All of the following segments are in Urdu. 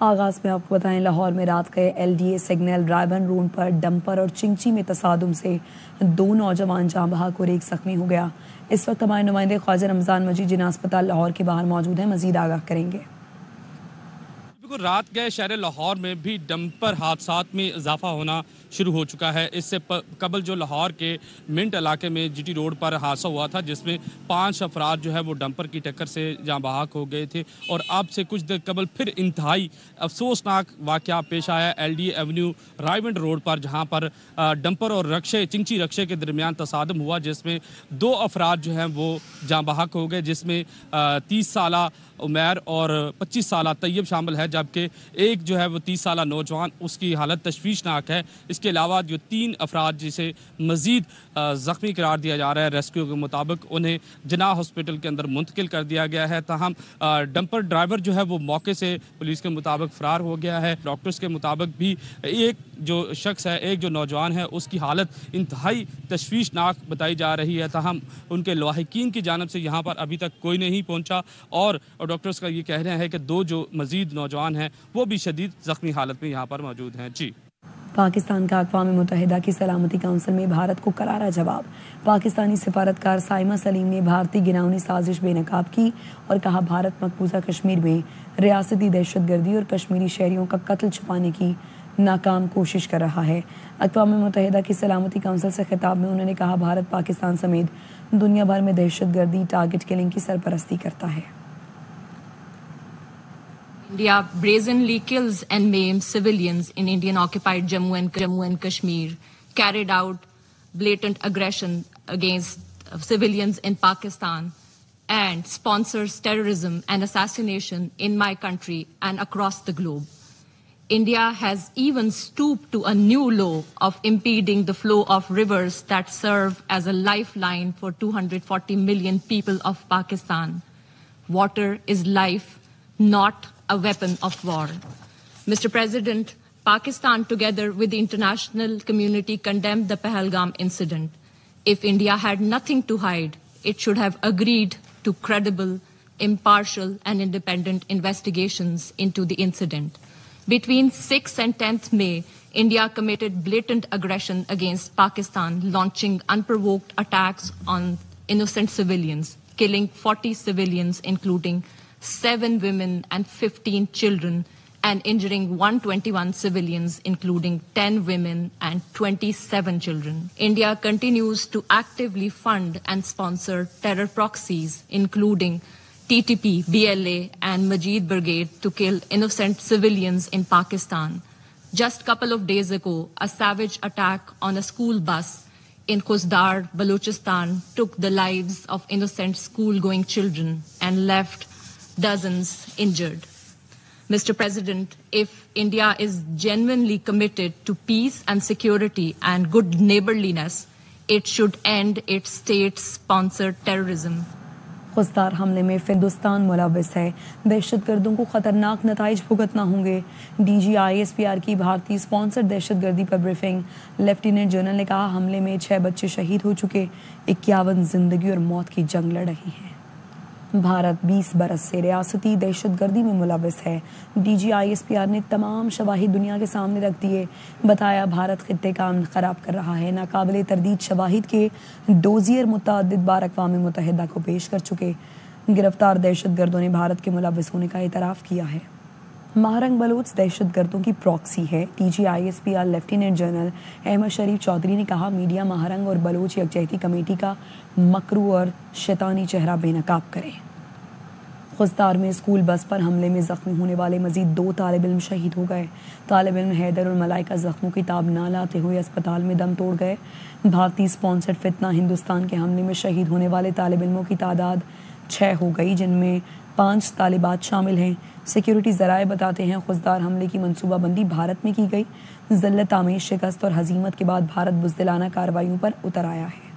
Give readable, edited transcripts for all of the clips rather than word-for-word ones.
آغاز میں آپ کو بتائیں لاہور میں رات گئے LDA سگنل رائبن روڈ پر ڈمپر اور چنچی میں تصادم سے 2 نوجوان جاں بحق اور 1 زخمی ہو گیا۔ اس وقت ہمارے نمائندے خواجہ رمضان مجید جناح اسپتال لاہور کے باہر موجود ہیں، مزید آگاہ کریں گے۔ رات گئے شہر لاہور میں بھی ڈمپر حادثات میں اضافہ ہونا شروع ہو چکا ہے۔ اس سے قبل جو لاہور کے منٹ علاقے میں GT روڈ پر حادثہ ہوا تھا، جس میں 5 افراد جو ہے وہ ڈمپر کی ٹکر سے جاں بحق ہو گئے تھے، اور اب سے کچھ دیر قبل پھر انتہائی افسوسناک واقعہ پیش آیا LDA ایونیو رائیونڈ روڈ پر، جہاں پر ڈمپر اور چنچی رکشے کے درمیان تصادم ہوا، جس میں 2 افراد جو ہیں وہ جاں بحق ہو گئے، جس میں 30 سالہ عمیر اور 25 سالہ طیب شامل ہے، جبکہ ایک جو ہے وہ 30 سالہ نوجوان، اس کی حالت تشویشناک ہے۔ اس کے علاوہ جو 3 افراد جسے مزید زخمی قرار دیا جا رہا ہے، ریسکیو کے مطابق انہیں جناح ہاسپٹل کے اندر منتقل کر دیا گیا ہے۔ تاہم ڈمپر ڈرائیور جو ہے وہ موقع سے پولیس کے مطابق فرار ہو گیا ہے۔ ڈاکٹرز کے مطابق بھی ایک جو شخص ہے، ایک جو نوجوان ہے، اس کی حالت انتہائی تشویشناک بتائی جا رہی ہے۔ تاہم ان کے لاحقین کی جانب سے یہاں پر ابھی تک کوئی نہیں پہنچا، اور ڈاکٹرز کا یہ کہنا ہے کہ 2 جو مزید نوجوان ہیں وہ بھی شدید زخمی حالت میں یہاں پر موجود ہیں۔ جی، پاکستان کا اقوام متحدہ کی سلامتی کونسل میں بھارت کو کرارا جواب۔ پاکستانی سفارتکار سائمہ سلیم نے بھارتی گراؤنی سازش بے نقاب کی اور کہا بھارت مقبوضہ کشمیر میں ریاستی دہشت گردی اور کشمیری شہریوں کا قتل چھپانے کی ناکام کوشش کر رہا ہے۔ اقوام متحدہ کی سلامتی کونسل سے خطاب میں انہوں نے کہا بھارت پاکستان سمیت دنیا بھر میں دہشت گردی ٹارگٹ کلنگ کی سرپرستی کرتا ہے۔ India brazenly kills and maims civilians in Indian-occupied Jammu and Kashmir, carried out blatant aggression against civilians in Pakistan, and sponsors terrorism and assassination in my country and across the globe. India has even stooped to a new law of impeding the flow of rivers that serve as a lifeline for 240 million people of Pakistan. Water is life, not a weapon of war. Mr. President, Pakistan together with the international community condemned the Pahalgam incident. If India had nothing to hide, it should have agreed to credible, impartial and independent investigations into the incident. Between 6th and 10th May, India committed blatant aggression against Pakistan, launching unprovoked attacks on innocent civilians, killing 40 civilians, including 7 women and 15 children, and injuring 121 civilians, including 10 women and 27 children. India continues to actively fund and sponsor terror proxies, including TTP, BLA, and Majid Brigade, to kill innocent civilians in Pakistan. Just a couple of days ago, a savage attack on a school bus in Khuzdar, Balochistan, took the lives of innocent school-going children and left dozens injured. Mr. President, if India is genuinely committed to peace and security and good neighborliness, it should end its state-sponsored terrorism. خوددار حملے میں ہندوستان ملوث ہے، دہشت گردوں کو خطرناک نتائج بھگتنا ہوں گے۔ DG ISPR کی بھارتی اسپانسر دہشت گردی پر بریفنگ۔ لیفٹیننٹ جنرل نے کہا حملے میں 6 بچے شہید ہو چکے، 51 زندگی اور موت کی جنگ لڑ رہی ہیں۔ بھارت 20 برس سے ریاستی دہشت گردی میں ملوث ہے۔ DG ISPR نے تمام شواہد دنیا کے سامنے رکھ دیے، بتایا بھارت خطے کا امن خراب کر رہا ہے۔ ناقابل تردید شواہد کے ڈوزیئر متعدد بار اقوام متحدہ کو پیش کر چکے۔ گرفتار دہشت گردوں نے بھارت کے ملوث ہونے کا اعتراف کیا ہے۔ مہرنگ بلوچ دہشت گردوں کی پراکسی ہے۔ DG ISPR lieutenant general Ahmed Sharif Chaudhry نے کہا میڈیا مہرنگ اور بلوچ یکجہتی کمیٹی کا مکرو اور شیطانی چہرہ بے نقاب کرے۔ خوددار میں اسکول بس پر حملے میں زخمی ہونے والے مزید 2 طالب علم شہید ہو گئے۔ طالب علم حیدر اور ملائکہ زخموں کی تاب نہ لاتے ہوئے اسپتال میں دم توڑ گئے۔ بھارتی اسپانسرڈ فتنہ ہندوستان کے حملے میں شہید ہونے والے طالب علموں کی تعداد 6 ہو گئی، جن میں 5 طالبات شامل ہیں۔ سیکیورٹی ذرائع بتاتے ہیں خوددار حملے کی منصوبہ بندی بھارت میں کی گئی۔ ذلت آمیز شکست اور ہزیمت کے بعد بھارت بزدلانہ کارروائیوں پر اتر آیا ہے۔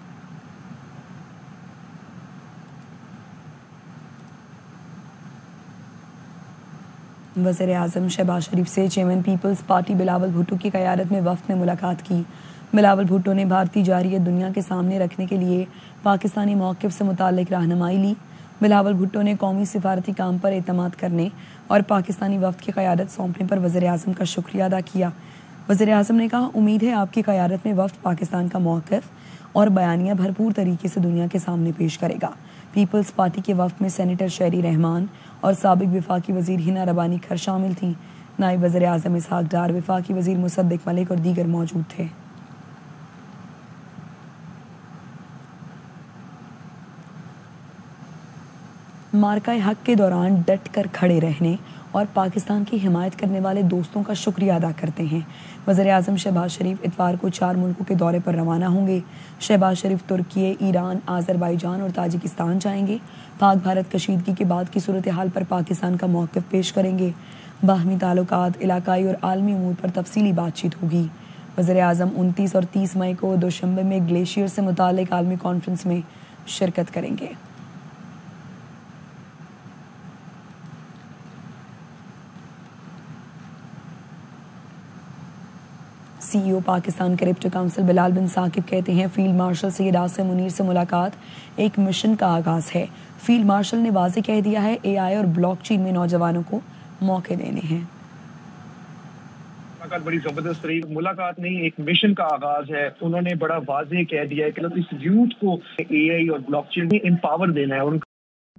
وزیر اعظم شہباز شریف سے chairman peoples party Bilawal Bhutto کی قیادت میں وفد نے ملاقات کی۔ بلاول بھٹو نے بھارتی جارحیت دنیا کے سامنے رکھنے کے لیے پاکستانی موقف سے متعلق رہنمائی لی۔ بلاول بھٹو نے قومی سفارتی کام پر اعتماد کرنے اور پاکستانی وفد کی قیادت سونپنے پر وزیر اعظم کا شکریہ ادا کیا. وزیر اعظم نے کہا امید ہے آپ کی قیادت میں وفد پاکستان کا موقف اور بیانیہ بھرپور طریقے سے دنیا کے سامنے پیش کرے گا. پیپلز پارٹی کے وفد میں سینیٹر شہری رحمان اور سابق وفاقی وزیر ہنا ربانی کھر شامل تھیں. نائب وزیر اعظم اسحاق ڈار، وفاقی وزیر مصدق ملک اور دیگر موجود تھے. مارکہ حق کے دوران ڈٹ کر کھڑے رہنے اور پاکستان کی حمایت کرنے والے دوستوں کا شکریہ ادا کرتے ہیں. وزیر اعظم شہباز شریف اتوار کو 4 ملکوں کے دورے پر روانہ ہوں گے. شہباز شریف ترکی، ایران، آذربائیجان اور تاجکستان جائیں گے. پاک بھارت کشیدگی کے بعد کی صورتحال پر پاکستان کا موقف پیش کریں گے. باہمی تعلقات، علاقائی اور عالمی امور پر تفصیلی بات چیت ہوگی. وزیر اعظم 29 اور 30 مئی کو دوشنبے میں گلیشیئر سے متعلق عالمی کانفرنس میں شرکت کریں گے. سی ای او پاکستان کرپٹو کونسل بلال بن ثاقب کہتے ہیں فیلڈ مارشل سید عاصم منیر سے ملاقات ایک مشن کا آغاز ہے. فیلڈ مارشل نے واضح کہہ دیا ہے اے آئی اور بلاک چین میں نوجوانوں کو موقع دینے ہیں. بڑی زبردست رہی ملاقات نہیں، ایک مشن کا آغاز ہے. انہوں نے بڑا واضح کہہ دیا ہے کہ اس یوتھ کو اے آئی اور بلاک چین میں امپاور دینا ہے. ان کا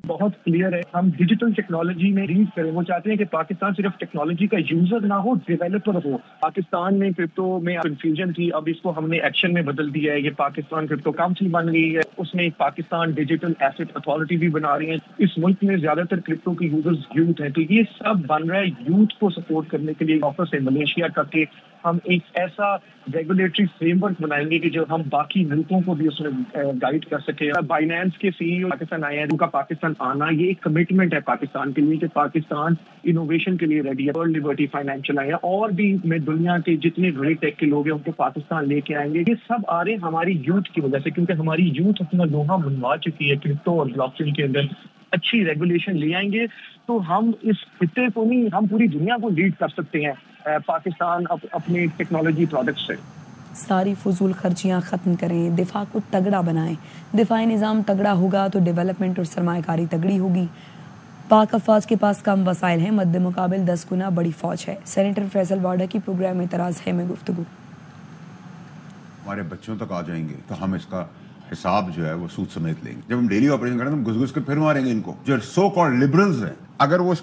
بہت کلیئر ہے، ہم ڈیجیٹل ٹیکنالوجی میں ریڈ کریں. وہ چاہتے ہیں کہ پاکستان صرف ٹیکنالوجی کا یوزر نہ ہو، ڈیولپر ہو. پاکستان میں کرپٹو میں کنفیوژن تھی، اب اس کو ہم نے ایکشن میں بدل دیا ہے. یہ پاکستان کرپٹو کاؤنسل بن گئی ہے، اس میں پاکستان ڈیجیٹل ایسٹ اتھارٹی بھی بنا رہی ہے. اس ملک میں زیادہ تر کرپٹو کے یوزرز یوتھ ہیں، تو یہ سب بن رہا ہے یوتھ کو سپورٹ کرنے کے لیے. آفس ہے ملیشیا کا کہ ہم ایک ایسا ریگولیٹری فریم ورک بنائیں گے کہ جو ہم باقی ملکوں کو بھی اس میں گائیڈ کر سکے. بائنانس کے سی ای او پاکستان آئے ہیں، ان کا پاکستان آنا یہ ایک کمٹمنٹ ہے پاکستان کے لیے کہ پاکستان انوویشن کے لیے ریڈی ہے. ورلڈ لبرٹی فائنینشیل آئے ہیں، اور بھی میں دنیا کے جتنے بڑے ٹیک کے لوگ ہیں ان کو پاکستان لے کے آئیں گے. یہ سب آ رہے ہیں ہماری یوتھ کی وجہ سے، کیونکہ ہماری یوتھ اپنا لوہا منوا چکی ہے کرپٹو اور بلاک چین کے اندر. اچھی ریگولیشن لے آئیں گے تو ہم اس خطے کو نہیں، ہم پوری دنیا کو لیڈ کر سکتے ہیں پاکستان اپنے ٹیکنالوجی پروڈکٹ سے. ساری فضول خرچیاں ختم کریں، دفاع کو تگڑا بنائیں. دفاعی نظام تگڑا ہوگا تو ڈیولپمنٹ اور سرمایہ کاری تگڑی ہوگی. پاک افواج کے پاس کم وسائل ہیں، مد مقابل 10 گنا بڑی فوج ہے. سینیٹر فیصل وارڈا کی پروگرام اعتراض ہے میں گفتگو. ہمارے بچوں تک آ جائیں گے تو ہم اس کا حساب جو ہے وہ سود سمیت لیں گے. جب ہم ڈیلی آپریشن کریں تو ہم گھس گھس کے پھر ماریں گے ان کو جو سو کالڈ لبرلز ہیں. اگر وہ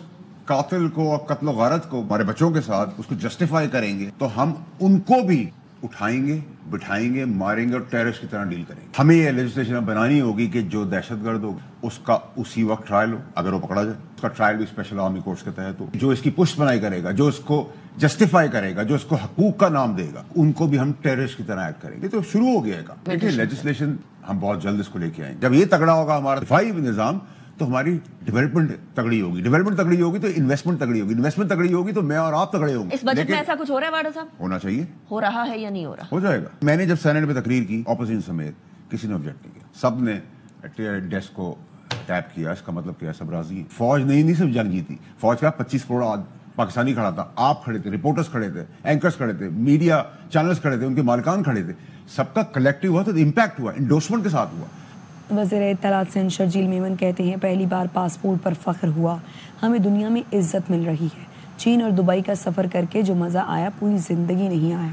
قاتل کو اور قتل و غارت کو ہمارے بچوں کے ساتھ اس کو جسٹیفائی کریں گے تو ہم ان کو بھی اٹھائیں گے، بٹھائیں گے، ماریں گے اور ٹیررسٹ کی طرح ڈیل کریں گے. ہمیں یہ لیجسلیشن بنانی ہوگی کہ جو دہشت گرد ہوگا اس کا اسی وقت ٹرائل ہو. اگر وہ پکڑا جائے اس کا ٹرائل بھی اسپیشل آرمی کورٹس کے تحت ہو. جو اس کی پشت بنائی کرے گا، جو اس کو جسٹیفائی کرے گا، جو اس کو حقوق کا نام دے گا، ان کو بھی ہم ٹیررسٹ کی طرح ایڈ کریں گے. تو شروع ہو گیا گا. دیکھیے لیجسلیشن ہم بہت جلد اس کو لے کے آئیں گے. جب یہ تگڑا ہوگا ہمارا دفاعی نظام تو ہماری ڈیولپمنٹ تگڑی ہوگی. ڈیولپمنٹ تگڑی ہوگی تو انویسٹمنٹ تگڑی ہوگی. انویسٹمنٹ تگڑی ہوگی تو میں اور آپ تگڑے ہوں گے. اس بجٹ میں ایسا کچھ ہو رہا ہے وارڈا صاحب؟ ہونا چاہیے. ہو رہا ہے یا نہیں ہو رہا؟ ہو جائے گا. میں نے جب سینیٹ میں تقریر کی اپوزیشن سمیت کسی نے آبجیکٹ نہیں کیا. سب نے ڈیسک کو ٹیپ کیا. اس کا مطلب کیا ہے؟ سب راضی ہیں. فوج نہیں صرف جنگ جیتی. فوج کا 25 کروڑ پاکستانی کھڑا تھا. آپ کھڑے تھے، رپورٹرز کھڑے تھے، اینکرز کھڑے تھے، میڈیا چینلز کھڑے تھے، ان کے مالکان کھڑے تھے. سب کا کلیکٹیو ہوا تو امپیکٹ ہوا، انڈورسمنٹ کے ساتھ ہوا. وزیر اطلاعات سندھ شرجیل میمن کہتے ہیں پہلی بار پاسپورٹ پر فخر ہوا. ہمیں دنیا میں عزت مل رہی ہے. چین اور دبئی کا سفر کر کے جو مزہ آیا پوری زندگی نہیں آیا.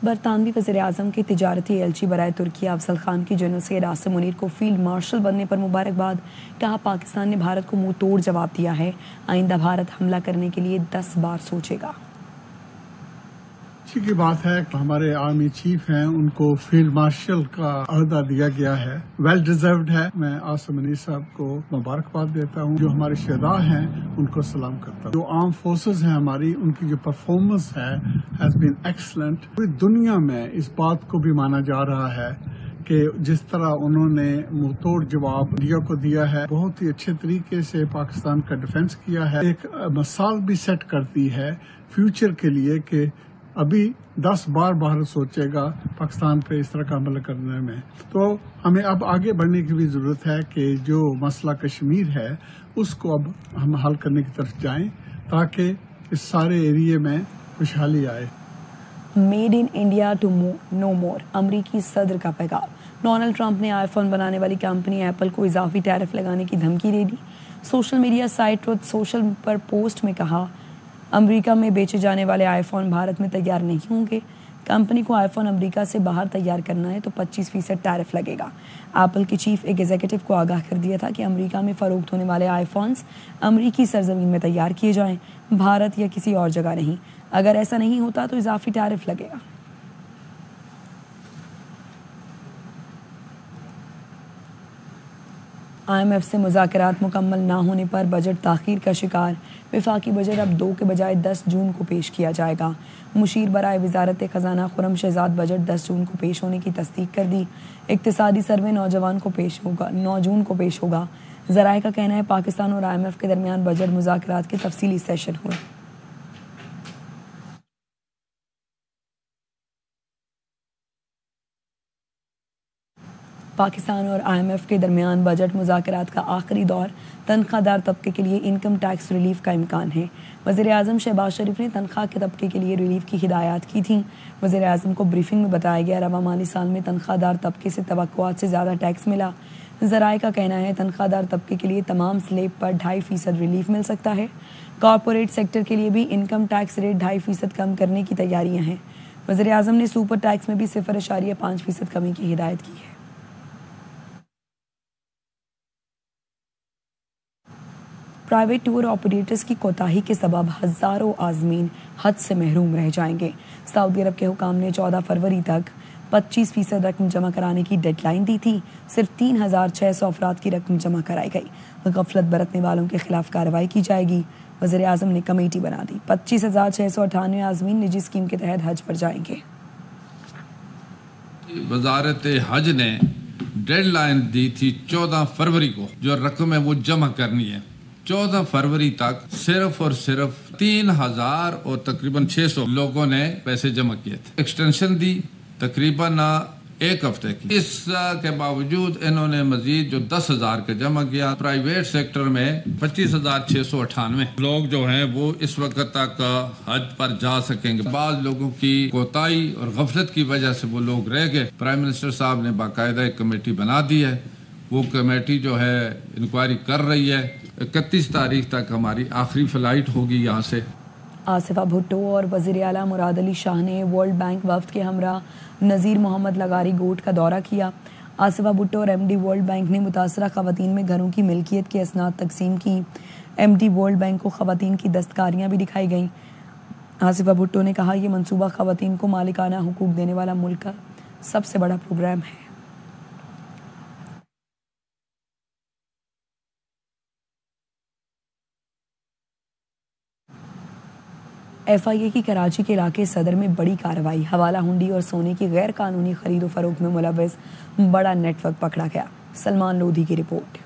برطانوی وزیر اعظم کے تجارتی ایلچی برائے ترکی افضل خان کی جنرل سید عاصم منیر کو فیلڈ مارشل بننے پر مبارکباد. کہا پاکستان نے بھارت کو منہ توڑ جواب دیا ہے. آئندہ بھارت حملہ کرنے کے لیے 10 بار سوچے گا. اچھی کی بات ہے کہ ہمارے آرمی چیف ہیں ان کو فیلڈ مارشل کا عہدہ دیا گیا ہے. ویل ڈیزروڈ ہے. میں عاصم منیر صاحب کو مبارکباد دیتا ہوں. جو ہمارے شہداء ہیں ان کو سلام کرتا ہوں. جو آرم فورسز ہیں ہماری، ان کی جو پرفارمنس ہے ہیز بین ایکسلنٹ. پوری دنیا میں اس بات کو بھی مانا جا رہا ہے کہ جس طرح انہوں نے منہ توڑ جواب انڈیا کو دیا ہے، بہت ہی اچھے طریقے سے پاکستان کا ڈیفینس کیا ہے. ایک مثال بھی سیٹ کرتی ہے فیوچر کے لیے کہ ابھی 10 بار بھارت سوچے گا پاکستان پہ اس طرح کا حملہ کرنے میں. تو ہمیں اب آگے بڑھنے کی بھی ضرورت ہے کہ جو مسئلہ کشمیر ہے اس کو اب ہم حل کرنے کی طرف جائیں تاکہ اس سارے ایریے میں خوشحالی آئے. Made in India to no more, امریکی صدر کا پیغام. ڈونلڈ ٹرمپ نے آئی فون بنانے والی کمپنی ایپل کو اضافی ٹیرف لگانے کی دھمکی دے دی. Social media site Truth Social پر پوسٹ میں کہا امریکہ میں بیچے جانے والے آئی فون بھارت میں تیار نہیں ہوں گے. کمپنی کو آئی فون امریکہ سے باہر تیار کرنا ہے تو 25% ٹیرف لگے گا. ایپل کے چیف ایک ایگزیکٹو کو آگاہ کر دیا تھا کہ امریکہ میں فروخت ہونے والے آئی فونز امریکی سرزمین میں تیار کیے جائیں، بھارت یا کسی اور جگہ نہیں. اگر ایسا نہیں ہوتا تو اضافی ٹیرف لگے گا. IMF سے مذاکرات مکمل نہ ہونے پر بجٹ تاخیر کا شکار. وفاقی بجٹ اب 2 کے بجائے 10 جون کو پیش کیا جائے گا. مشیر برائے وزارت خزانہ خرم شہزاد بجٹ 10 جون کو پیش ہونے کی تصدیق کر دی. اقتصادی سروے 9 جون کو پیش ہوگا. ذرائع کا کہنا ہے پاکستان اور IMF کے درمیان بجٹ مذاکرات کے تفصیلی سیشن ہوئے. پاکستان اور IMF کے درمیان بجٹ مذاکرات کا آخری دور. تنخواہ دار طبقے کے لیے انکم ٹیکس ریلیف کا امکان ہے. وزیر اعظم شہباز شریف نے تنخواہ کے طبقے کے لیے ریلیف کی ہدایات کی تھیں. وزیر اعظم کو بریفنگ میں بتایا گیا رواں مالی سال میں تنخواہ دار طبقے سے توقعات سے زیادہ ٹیکس ملا. ذرائع کا کہنا ہے تنخواہ دار طبقے کے لیے تمام سلیب پر 2.5% ریلیف مل سکتا ہے. کارپوریٹ سیکٹر کے لیے بھی انکم ٹیکس ریٹ 2.5% کم کرنے کی تیاریاں ہیں. وزیر اعظم نے سپر ٹیکس میں بھی 0.5% کمی کی ہدایت کی ہے. پرائیویٹ ٹور آپریٹرز کی کوتاہی کے سبب ہزاروں عازمین حج سے محروم رہ جائیں گے. سعودی عرب کے حکام نے 14 فروری تک 25% رقم جمع کرانے کی ڈیڈ لائن دی تھی. صرف 3,600 افراد کی رقم جمع کرائی گئی. غفلت برتنے والوں کے خلاف کارروائی کی جائے گی. وزیر اعظم نے کمیٹی بنا دی. 25,698 عازمین نجی اسکیم کے تحت حج پر جائیں گے. وزارت حج نے ڈیڈ لائن دی تھی 14 فروری کو. جو رقم ہے وہ جمع کرنی ہے. 14 فروری تک صرف اور صرف 3,000 اور تقریباً 600 لوگوں نے پیسے جمع کیے تھے. ایکسٹینشن دی تقریباً 1 ہفتے کی. اس کے باوجود انہوں نے مزید جو 10,000 کا جمع کیا. پرائیویٹ سیکٹر میں 25,698 لوگ جو ہیں وہ اس وقت تک حج پر جا سکیں گے. بعض لوگوں کی کوتاہی اور غفلت کی وجہ سے وہ لوگ رہ گئے. پرائم منسٹر صاحب نے باقاعدہ ایک کمیٹی بنا دی ہے. وہ کمیٹی جو ہے انکوائری کر رہی ہے. 31 تاریخ تک ہماری آخری فلائٹ ہوگی یہاں سے. آصفہ بھٹو اور وزیر اعلیٰ مراد علی شاہ نے ورلڈ بینک وفد کے ہمراہ نذیر محمد لغاری گوٹ کا دورہ کیا. آصفہ بھٹو اور MD ورلڈ بینک نے متاثرہ خواتین میں گھروں کی ملکیت کے اسناد تقسیم کی. MD ورلڈ بینک کو خواتین کی دستکاریاں بھی دکھائی گئیں. آصفہ بھٹو نے کہا یہ منصوبہ خواتین کو مالکانہ حقوق دینے والا ملک کا سب سے بڑا پروگرام ہے. FIA کی کراچی کے علاقے صدر میں بڑی کارروائی. حوالہ ہنڈی اور سونے کی غیر قانونی خرید و فروخت میں ملوث بڑا نیٹ ورک پکڑا گیا. سلمان لودھی کی report.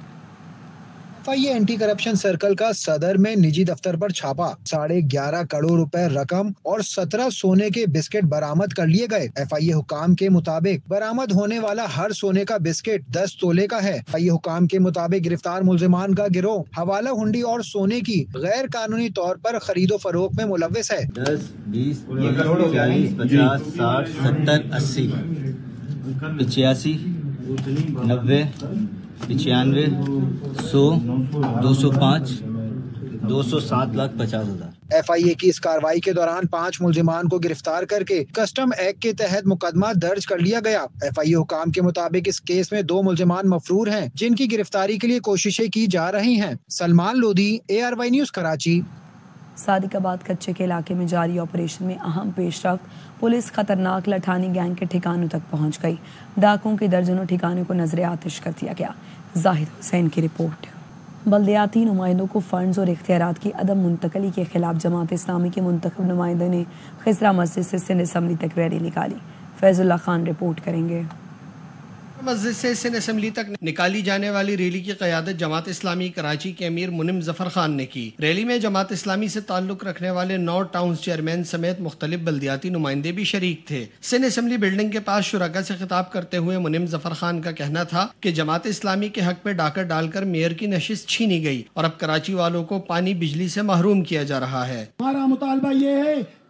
FIA anti corruption circle کا صدر میں نجی دفتر پر چھاپا. 11.5 کروڑ روپے رقم اور 17 سونے کے بسکٹ برآمد کر لیے گئے. FIA حکام کے مطابق برآمد ہونے والا ہر سونے کا بسکٹ 10 تولے کا ہے. FIA حکام کے مطابق گرفتار ملزمان کا گروہ حوالہ ہنڈی اور سونے کی غیر قانونی طور پر خرید و فروخت میں ملوث ہے. 10, 20, 40, 50, 60, 70, 80, 85, 90, 95, 100, 205, 207,50,000. FIA کی اس کارروائی کے دوران 5 ملزمان کو گرفتار کر کے کسٹم ایکٹ کے تحت مقدمہ درج کر لیا گیا. FIA حکام کے مطابق اس کیس میں 2 ملزمان مفرور ہیں جن کی گرفتاری کے لیے کوششیں کی جا رہی ہیں. Salman Lodhi, ARY news Karachi. Sadiqabad کچے کے علاقے میں جاری آپریشن میں اہم پیش رفت. پولیس خطرناک لٹھانی گینگ کے ٹھکانوں تک پہنچ گئی. ڈاکوں کے درجنوں ٹھکانے کو نظر آتش کر دیا گیا. زاہد حسین کی رپورٹ. بلدیاتی نمائندوں کو فنڈز اور اختیارات کی عدم منتقلی کے خلاف جماعت اسلامی کے منتخب نمائندے نے خسرہ مسجد سے سندھ اسمبلی تک ریلی نکالی. فیض اللہ خان رپورٹ کریں گے. مسجد سے سندھ اسمبلی تک نکالی جانے والی ریلی کی قیادت جماعت اسلامی کراچی کے امیر منم ظفر خان نے کی. ریلی میں جماعت اسلامی سے تعلق رکھنے والے 9 ٹاؤنز چیئرمین سمیت مختلف بلدیاتی نمائندے بھی شریک تھے. سندھ اسمبلی بلڈنگ کے پاس شرکاء سے خطاب کرتے ہوئے منم ظفر خان کا کہنا تھا کہ جماعت اسلامی کے حق پہ ڈاکر ڈال کر میئر کی نشست چھینی گئی اور اب کراچی والوں کو پانی بجلی سے محروم کیا جا رہا ہے. ہمارا مطالبہ یہ ہے